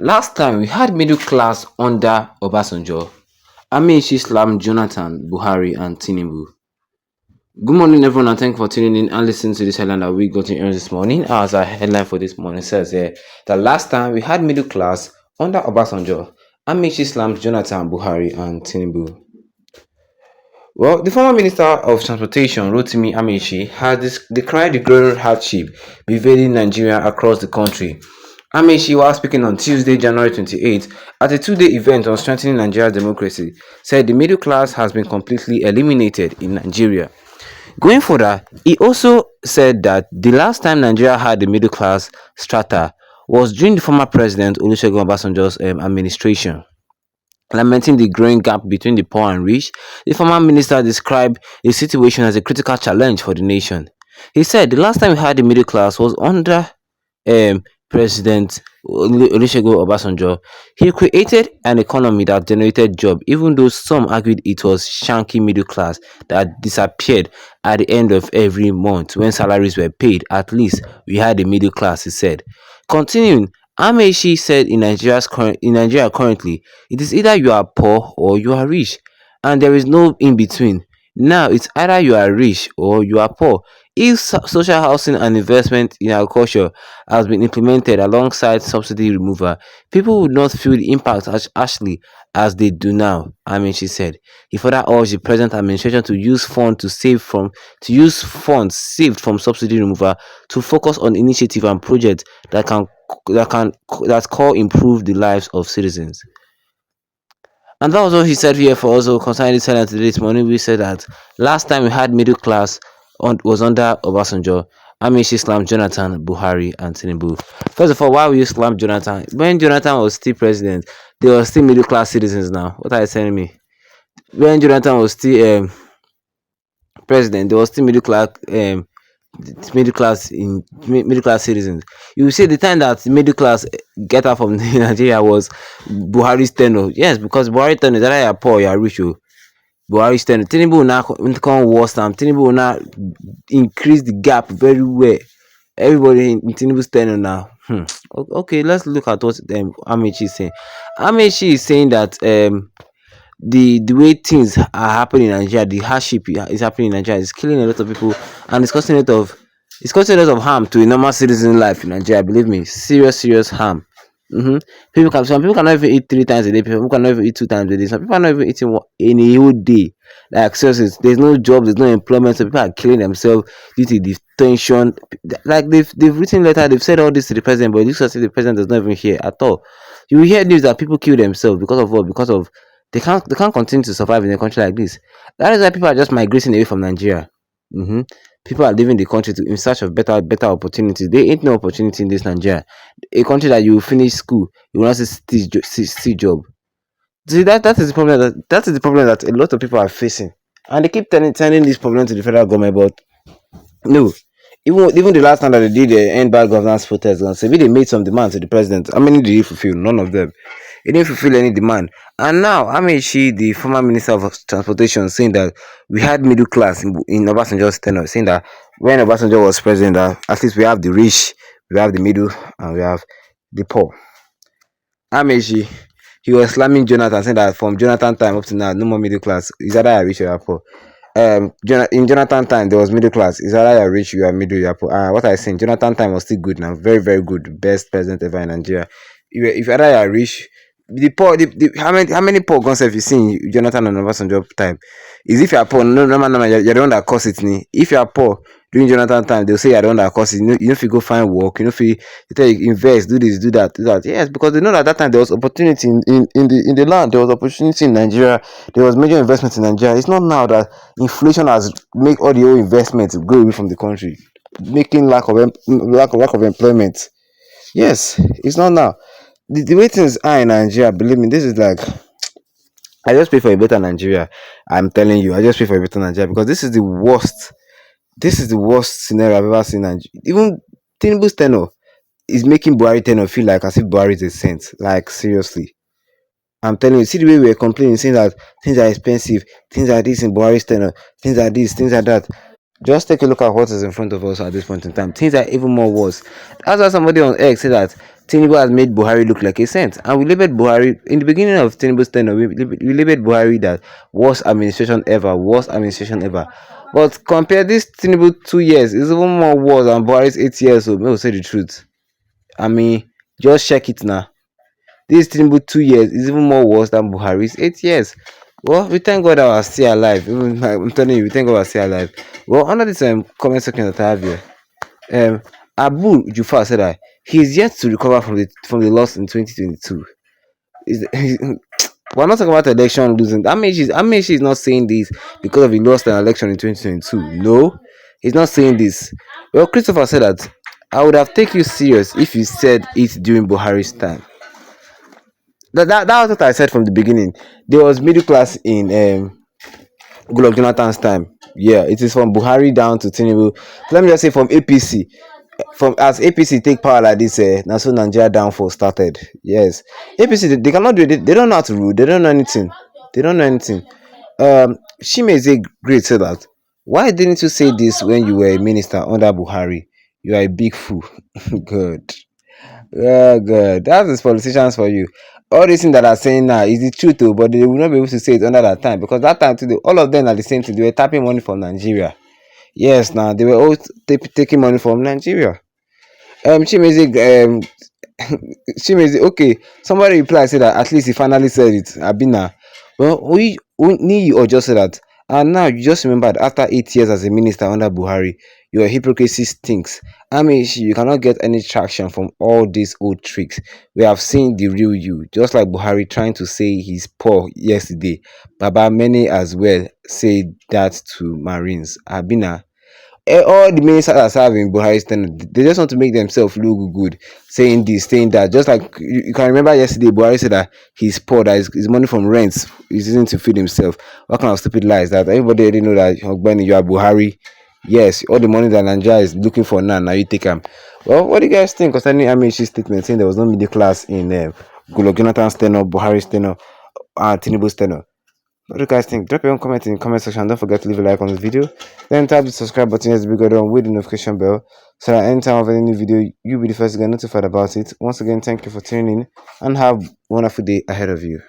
Last time we had middle class under Obasanjo, AMECHI slammed Jonathan, Buhari, and TINUBU. Good morning, everyone, and thank you for tuning in and listening to this headline that we got in early this morning. As our headline for this morning says here, the last time we had middle class under Obasanjo, AMECHI slammed Jonathan, Buhari, and TINUBU. Well, the former Minister of Transportation, Rotimi Amechi, has decried the growing hardship prevailing Nigeria across the country. Amechi, while speaking on Tuesday, January 28th, at a two-day event on strengthening Nigeria's democracy, said the middle class has been completely eliminated in Nigeria. Going further, he also said that the last time Nigeria had a middle class strata was during the former President Olusegun Obasanjo's administration. Lamenting the growing gap between the poor and rich, the former minister described the situation as a critical challenge for the nation. He said the last time we had the middle class was under um, President Olusegun Obasanjo. He created an economy that generated jobs, even though some argued it was shanky middle class that disappeared at the end of every month when salaries were paid. At least we had a middle class, he said. Continuing, Amechi said in Nigeria currently, it is either you are poor or you are rich, and there is no in between. Now it's either you are rich or you are poor. If social housing and investment in agriculture has been implemented alongside subsidy removal, people would not feel the impact as harshly as they do now, Amechi said. He further urged the present administration to use funds saved from subsidy removal to focus on initiatives and projects that can improve the lives of citizens. And that was what he said here for us concerning this headline today this morning. We said that last time we had middle class was under Obasanjo. Amishi slammed Jonathan, Buhari, and Tinubu. First of all, why will you slam Jonathan? When Jonathan was still president, they were still middle class citizens now. What are you telling me? When Jonathan was still president, they were still middle class citizens. You see, the time that middle class get out from Nigeria was Buhari's tenure. Yes, because Buhari tenure is either you are poor or you are rich. Oh. Buhari's tenure. Tinubu will now come worse time. Tinubu will now increase the gap very well. Everybody in Tinubu's tenure now. Okay, let's look at what Amechi is saying. Amechi is saying that the way things are happening in Nigeria, the hardship is happening in Nigeria, is killing a lot of people, and it's causing a lot of harm to a normal citizen life in Nigeria. Believe me, serious harm. Some people cannot even eat three times a day. People cannot even eat two times a day. Some people are not even eating in a whole day. Like seriously, there's no job, there's no employment. So people are killing themselves due to the tension. Like they've written letter, they've said all this to the president, but it looks as if the president does not even hear at all. You will hear news that people kill themselves because of what? Because of they can't continue to survive in a country like this. That is why people are just migrating away from Nigeria. hmm People are leaving the country in search of better opportunities. There ain't no opportunity in this Nigeria, a country that you finish school, you will not see job. See that is the problem that is the problem that a lot of people are facing, and they keep turning this problem to the federal government. But no, even the last time that they did the end bad governance protest, and say they made some demands to the president. How many did he fulfill? None of them. He didn't fulfill any demand. And now Amechi, the former minister of transportation, saying that we had middle class in Obasanjo's tenure, saying that when Obasanjo was president, that at least we have the rich, we have the middle, and we have the poor. Amechi, he was slamming Jonathan, saying that from Jonathan time up to now, no more middle class. Is either you're rich or you're poor. In Jonathan time, there was middle class. Is either you're rich, you are middle, you are poor. What I saying, Jonathan time was still good now, very good, best president ever in Nigeria. If either you are rich, the poor, how many poor guns have you seen in Jonathan and Obasanjo time? Is if you are poor, no, you're the one that cause it. If you are poor during Jonathan time, they'll say you're the one that cause it. You know if you go find work, if you they tell you invest, do this, do that, do that. Yes, because they know that that time there was opportunity in the land, there was opportunity in Nigeria, there was major investment in Nigeria. It's not now that inflation has make all the old investments go away from the country, making lack of employment. Yes, it's not now. The way things are in Nigeria, believe me, this is like I just pray for a better Nigeria. I'm telling you, I just pray for a better Nigeria because this is the worst. This is the worst scenario I've ever seen. In Nigeria. Even Tinubu's tenor is making Buhari tenor feel like as if Buhari is a saint. Like seriously, I'm telling you. See the way we're complaining, saying that things are expensive, things are this in Buhari's tenor, things are this, things are that. Just take a look at what is in front of us at this point in time. Things are even more worse. That's why somebody on X said that Tinubu has made Buhari look like a saint, and we labeled Buhari in the beginning of Tinubu's tenure. We labeled Buhari that worst administration ever, worst administration ever. But compare this Tinubu 2 years, it's even more worse than Buhari's 8 years. So, may we say the truth. I mean, just check it now. This Tinubu 2 years is even more worse than Buhari's 8 years. Well, we thank God that we're still alive. Even I'm telling you, we thank God we're still alive. Well, under this comment section that I have here, Abu Jufar said that he's yet to recover from the loss in 2022. Is we're not talking about election losing. Amechi is not saying this because of he lost an election in 2022. No, he's not saying this. Well, Christopher said that I would have taken you serious if you said it during Buhari's time. That was what I said from the beginning. There was middle class in Goodluck Jonathan's time. Yeah, it is from Buhari down to Tinubu. Let me just say from APC. From as APC take power like this, now so Nigeria downfall started. Yes, APC they cannot do it. They don't know how to rule. They don't know anything. They don't know anything. Shimeze great said that. Why didn't you say this when you were a minister under Buhari? You are a big fool. Good. Yeah, good. That's the politicians for you. All these things that are saying now is the truth, though, but they will not be able to say it under that time because that time today, all of them are the same thing. They were tapping money from Nigeria. Yes, now they were all taking money from Nigeria. Chimezi, Chimezi, okay. Somebody replied said that at least he finally said it. Abina. Well, we need you or just said that. And now you just remembered after 8 years as a minister under Buhari, your hypocrisy stinks. I mean, you cannot get any traction from all these old tricks. We have seen the real you, just like Buhari trying to say he's poor yesterday. Baba many as well say that to Marines. Abina. All the ministers that serve in Buhari's tenure, they just want to make themselves look good, saying this, saying that. Just like you can remember yesterday, Buhari said that he's poor, that his money from rents he's using to feed himself. What kind of stupid lies that? Everybody already know that Ogbeni, you are Buhari. Yes, all the money that Nigeria is looking for now you take them. Well, what do you guys think concerning Amichi's statement saying there was no middle class in Goodluck Jonathan's tenure, Buhari's tenure, and Tinubu's tenure? What do you guys think? Drop your own comment in the comment section. Don't forget to leave a like on this video. Then tap the subscribe button as we go on with the notification bell so that anytime of any new video, you'll be the first to get notified about it. Once again, thank you for tuning in and have a wonderful day ahead of you.